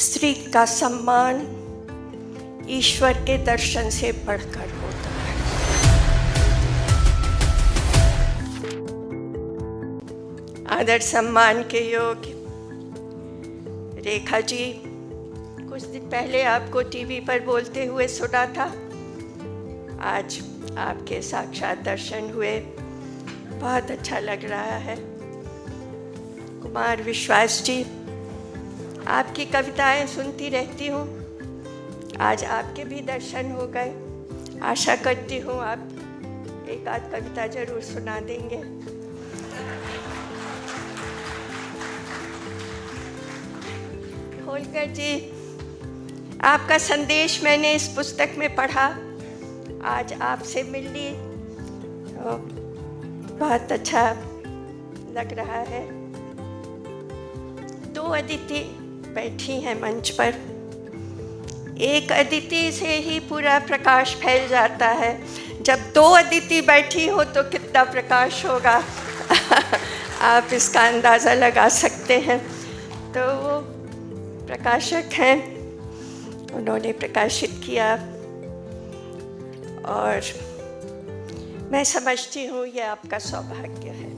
स्त्री का सम्मान ईश्वर के दर्शन से बढ़कर होता है। आदर सम्मान के योग्य रेखा जी, कुछ दिन पहले आपको टीवी पर बोलते हुए सुना था। आज आपके साक्षात दर्शन हुए, बहुत अच्छा लग रहा है। कुमार विश्वास जी, आपकी कविताएं सुनती रहती हूँ, आज आपके भी दर्शन हो गए। आशा करती हूँ आप एक आध कविता जरूर सुना देंगे। होलकर जी, आपका संदेश मैंने इस पुस्तक में पढ़ा, आज आपसे मिली, तो बहुत अच्छा लग रहा है। दो अदिति बैठी हैं मंच पर, एक अदिति से ही पूरा प्रकाश फैल जाता है। जब दो अदिति बैठी हो तो कितना प्रकाश होगा आप इसका अंदाज़ा लगा सकते हैं। तो वो प्रकाशक हैं, उन्होंने प्रकाशित किया और मैं समझती हूँ ये आपका सौभाग्य है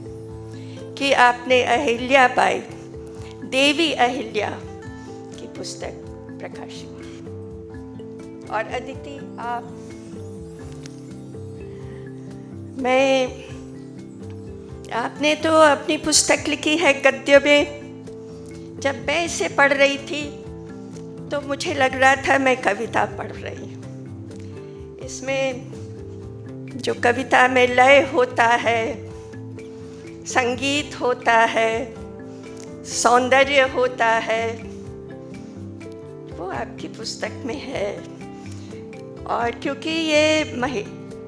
कि आपने अहिल्या बाई, देवी अहिल्या की पुस्तक प्रकाशित की। और अदिति, आपने तो अपनी पुस्तक लिखी है गद्य में। जब मैं इसे पढ़ रही थी तो मुझे लग रहा था मैं कविता पढ़ रही हूँ। इसमें जो कविता में लय होता है, संगीत होता है, सौंदर्य होता है, वो आपकी पुस्तक में है। और क्योंकि ये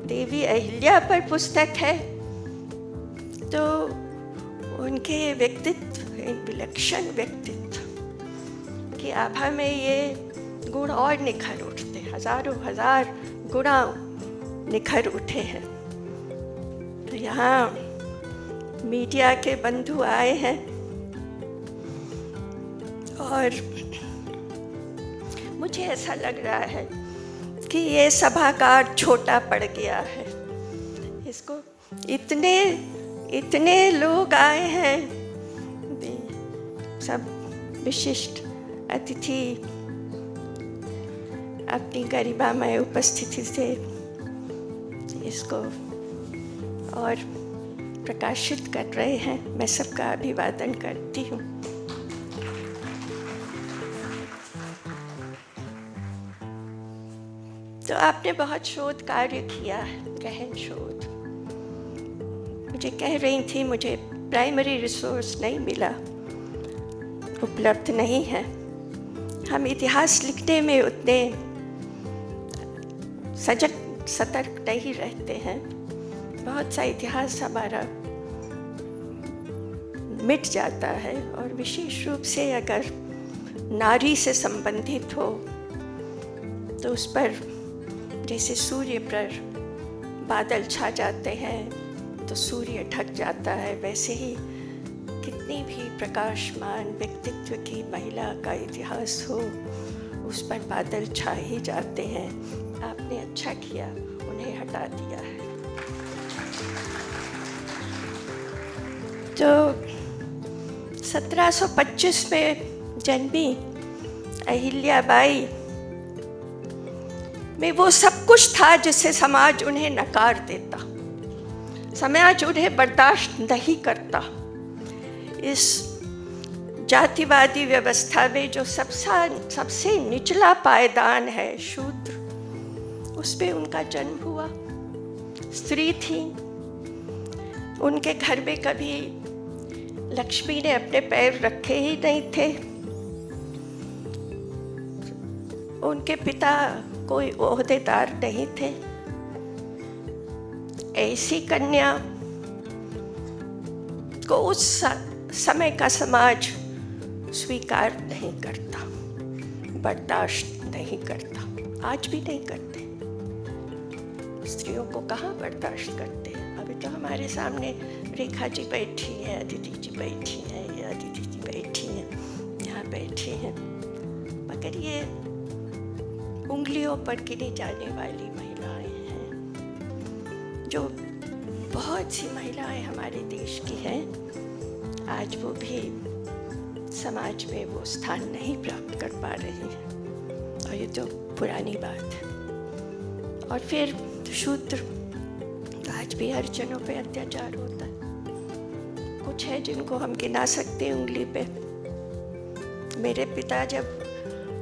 देवी अहिल्या पर पुस्तक है तो उनके व्यक्तित्व, विलक्षण व्यक्तित्व की आभा में ये गुण और निखर उठते, हजारों हजार गुणा निखर उठे हैं। तो यहाँ मीडिया के बंधु आए हैं और मुझे ऐसा लग रहा है कि ये सभागार छोटा पड़ गया है। इसको इतने लोग आए हैं, सब विशिष्ट अतिथि अपनी गरिमामय उपस्थिति से इसको और प्रकाशित कर रहे हैं। मैं सबका अभिवादन करती हूँ। तो आपने बहुत शोध कार्य किया है, गहन शोध। मुझे कह रही थी मुझे प्राइमरी रिसोर्स नहीं मिला, उपलब्ध नहीं है। हम इतिहास लिखने में उतने सतर्क नहीं रहते हैं। बहुत सा इतिहास हमारा मिट जाता है और विशेष रूप से अगर नारी से संबंधित हो तो उस पर जैसे सूर्य पर बादल छा जाते हैं तो सूर्य ढक जाता है, वैसे ही कितनी भी प्रकाशमान व्यक्तित्व की महिला का इतिहास हो उस पर बादल छा ही जाते हैं। आपने अच्छा किया, उन्हें हटा दिया है। तो 1725 में जन्मी अहिल्या बाई में वो सब कुछ था जिससे समाज उन्हें नकार देता, समाज उन्हें बर्दाश्त नहीं करता। इस जातिवादी व्यवस्था में जो सबसे निचला पायदान है, शूद्र, उस पे उनका जन्म हुआ। स्त्री थी, उनके घर में कभी लक्ष्मी ने अपने पैर रखे ही नहीं थे। उनके पिता कोई ओहदेदार नहीं थे। ऐसी कन्या को उस समय का समाज स्वीकार नहीं करता, बर्दाश्त नहीं करता, आज भी नहीं करते। स्त्रियों को कहाँ बर्दाश्त करते हैं। अभी तो हमारे सामने रेखा जी बैठी हैं, अदिति जी बैठी हैं, या अदिति जी बैठी हैं, यहाँ बैठी हैं। मगर ये उंगलियों पर गिनी जाने वाली महिलाएं हैं, जो बहुत सी महिलाएं हमारे देश की हैं, आज वो भी समाज में वो स्थान नहीं प्राप्त कर पा रही हैं, और ये तो पुरानी बात है। और फिर शूद्र, आज भी हर जनों पे अत्याचार होता है। कुछ है जिनको हम गिना सकते हैं उंगली पे। मेरे पिता जब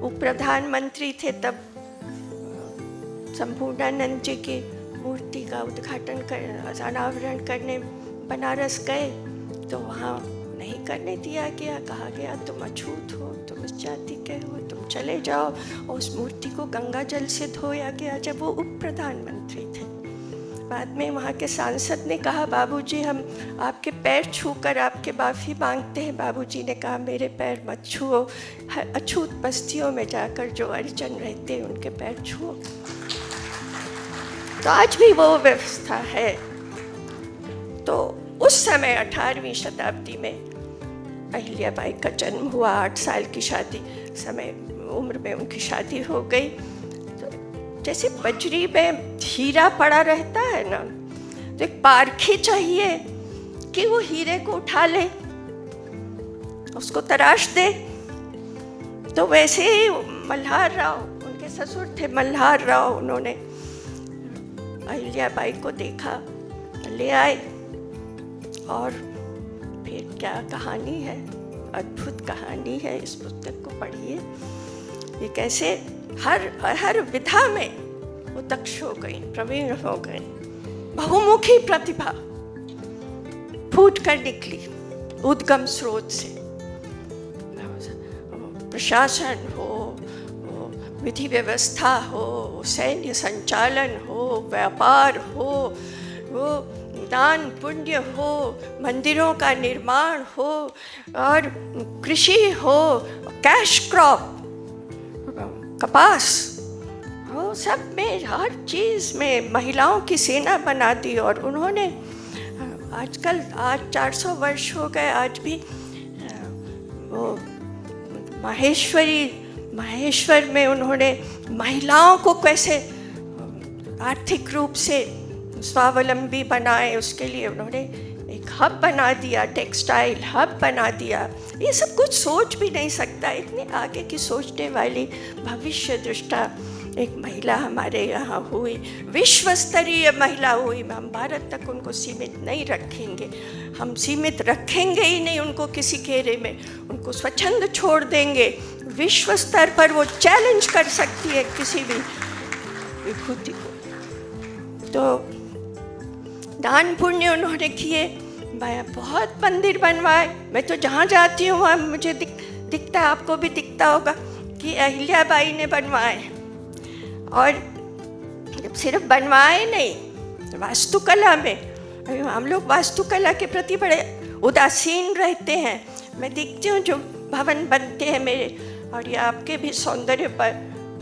उप प्रधानमंत्री थे तब संपूर्णानंद जी की मूर्ति का उद्घाटन कर, अनावरण करने बनारस गए, तो वहाँ नहीं करने दिया गया। कहा गया तुम अछूत हो, तुम इस जाति के हो, तुम चले जाओ। और उस मूर्ति को गंगा जल से धोया गया जब वो उप प्रधानमंत्री थे। बाद में वहाँ के सांसद ने कहा, बाबूजी हम आपके पैर छूकर आपके माफ़ी मांगते हैं। बाबूजी ने कहा, मेरे पैर मत छुओ, अछूत बस्तियों में जाकर जो हरिजन रहते हैं उनके पैर छुओ। तो आज भी वो व्यवस्था है। तो उस समय 18वीं शताब्दी में अहिल्याबाई का जन्म हुआ। 8 साल की शादी समय उम्र में उनकी शादी हो गई। तो जैसे बजरी में हीरा पड़ा रहता है ना, तो एक पारखी चाहिए कि वो हीरे को उठा ले, उसको तराश दे। तो वैसे ही मल्हार राव, उनके ससुर थे मल्हार राव, उन्होंने अहिल्याबाई को देखा, ले आए। और फिर क्या कहानी है, अद्भुत कहानी है। इस पुस्तक को पढ़िए। ये कैसे हर विधा में वो दक्ष हो गई, प्रवीण हो गई। बहुमुखी प्रतिभा फूट कर निकली उद्गम स्रोत से। प्रशासन हो, विधि व्यवस्था हो, सैन्य संचालन हो, व्यापार हो, वो दान पुण्य हो, मंदिरों का निर्माण हो, और कृषि हो, कैश क्रॉप, कपास हो, सब में हर चीज़ में महिलाओं की सेना बना दी। और उन्होंने आजकल आज 400 वर्ष हो गए, आज भी वो माहेश्वर में उन्होंने महिलाओं को कैसे आर्थिक रूप से स्वावलंबी बनाए, उसके लिए उन्होंने एक हब बना दिया, टेक्सटाइल हब बना दिया। ये सब कुछ सोच भी नहीं सकता। इतने आगे की सोचने वाली भविष्य दृष्टा एक महिला हमारे यहाँ हुई, विश्व स्तरीय महिला हुई। हम भारत तक उनको सीमित नहीं रखेंगे, हम सीमित रखेंगे ही नहीं उनको किसी घेरे में, उनको स्वच्छंद छोड़ देंगे। विश्व स्तर पर वो चैलेंज कर सकती है किसी भी विभूति को। तो दान पुण्य उन्होंने किए, बहुत मंदिर बनवाए। मैं तो जहाँ जाती हूँ वहाँ मुझे दिखता है, आपको भी दिखता होगा कि अहिल्याबाई ने बनवाए। और सिर्फ बनवाए नहीं, वास्तुकला में हम लोग वास्तुकला के प्रति बड़े उदासीन रहते हैं। मैं देखती हूँ जो भवन बनते हैं मेरे, और ये आपके भी सौंदर्य पर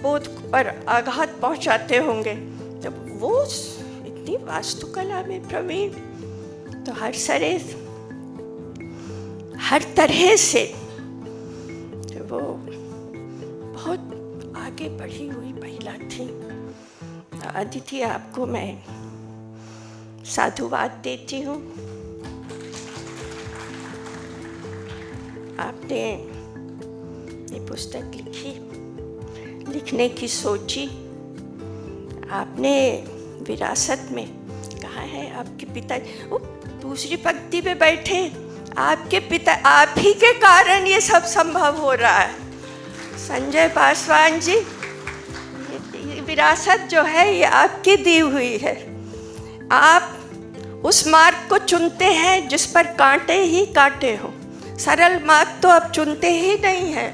बोध पर आघात पहुँचाते होंगे। तो वो इतनी वास्तुकला में प्रवीण, तो हर तरह से वो बहुत आगे बढ़ी हुई महिला थी। अदिति, आपको मैं साधुवाद देती हूँ। आपने ये पुस्तक लिखने की सोची। आपने विरासत में कहा है आपके पिता, वो दूसरी पंक्ति पे बैठे, आपके पिता, आप ही के कारण ये सब संभव हो रहा है। संजय पासवान जी, ये विरासत जो है ये आपकी दी हुई है। आप उस मार्ग को चुनते हैं जिस पर कांटे ही कांटे हो। सरल मार्ग तो आप चुनते ही नहीं हैं।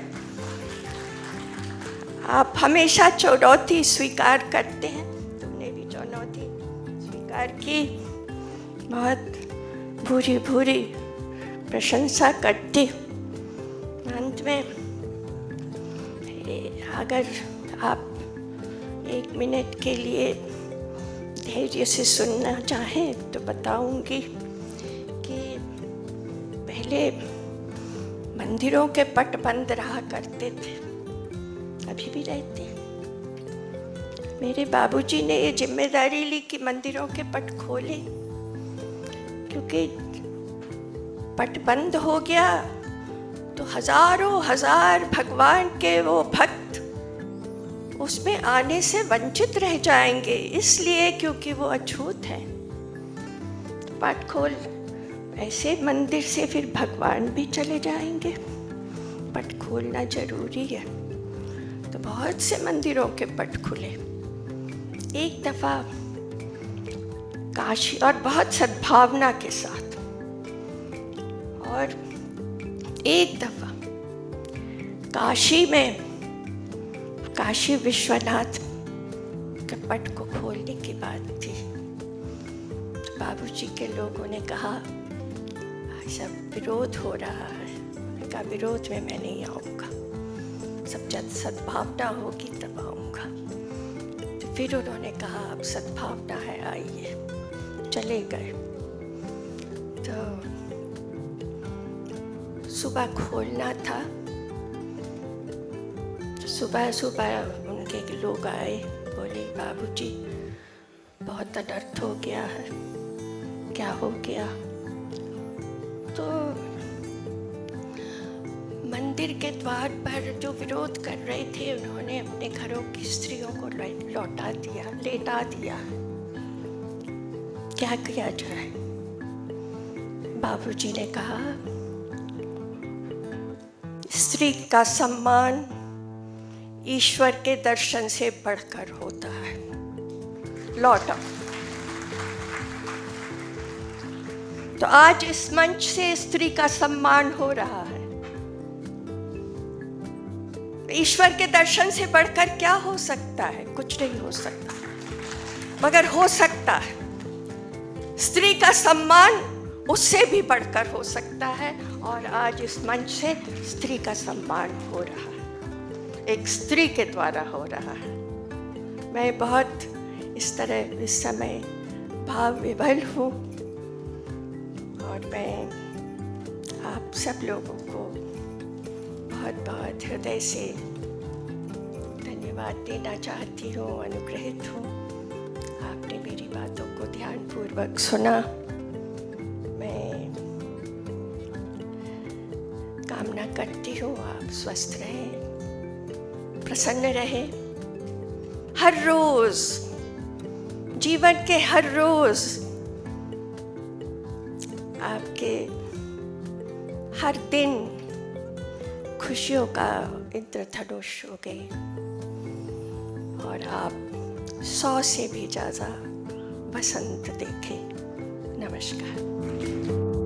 आप हमेशा चुनौती स्वीकार करते हैं। तुमने भी चुनौती स्वीकार की। बहुत भूरी भूरी प्रशंसा करती हूँ। अंत में अगर आप 1 मिनट के लिए धैर्य से सुनना चाहें तो बताऊंगी कि पहले मंदिरों के पट बंद रहा करते थे, अभी भी रहते हैं। मेरे बाबूजी ने ये जिम्मेदारी ली कि मंदिरों के पट खोले, क्योंकि पट बंद हो गया तो हजारों हजार भगवान के वो भक्त उसमें आने से वंचित रह जाएंगे, इसलिए क्योंकि वो अछूत है। पट खोल, ऐसे मंदिर से फिर भगवान भी चले जाएंगे, पट खोलना जरूरी है। तो बहुत से मंदिरों के पट खुले। एक दफा काशी, और बहुत सद्भावना के साथ, और एक दफा काशी में काशी विश्वनाथ के पट को खोलने की बात थी। तो बाबूजी के लोगों ने कहा सब विरोध हो रहा है। मैंने कहा विरोध में मैं नहीं आऊँगा, सब जब सद्भावना होगी तब आऊँगा। तो फिर उन्होंने कहा अब सद्भावना है, आइए। चले गए। तो सुबह खोलना था, तो सुबह सुबह उनके लोग आए, बोले बाबूजी बहुत अनर्थ हो गया है। क्या हो गया? तो मंदिर के द्वार पर जो विरोध कर रहे थे उन्होंने अपने घरों की स्त्रियों को लौटा दिया, लेटा दिया। क्या किया जाए? बाबूजी ने कहा स्त्री का सम्मान ईश्वर के दर्शन से बढ़कर होता है, लौटा। तो आज इस मंच से स्त्री का सम्मान हो रहा है। ईश्वर के दर्शन से बढ़कर क्या हो सकता है? कुछ नहीं हो सकता, मगर हो सकता है स्त्री का सम्मान उससे भी बढ़कर हो सकता है। और आज इस मंच से स्त्री का सम्मान हो रहा है, एक स्त्री के द्वारा हो रहा है। मैं बहुत इस तरह इस समय भाव विभल हूँ, और मैं आप सब लोगों को बहुत बहुत हृदय से धन्यवाद देना चाहती हूँ। अनुग्रहित हूँ, आपने मेरी बातों को ध्यानपूर्वक सुना। मैं कामना करती हूँ आप स्वस्थ रहें, प्रसन्न रहें। हर रोज, जीवन के हर रोज आपके हर दिन खुशियों का इंद्रधनुष हो गए, और आप 100 से भी ज़्यादा बसंत देखें। नमस्कार।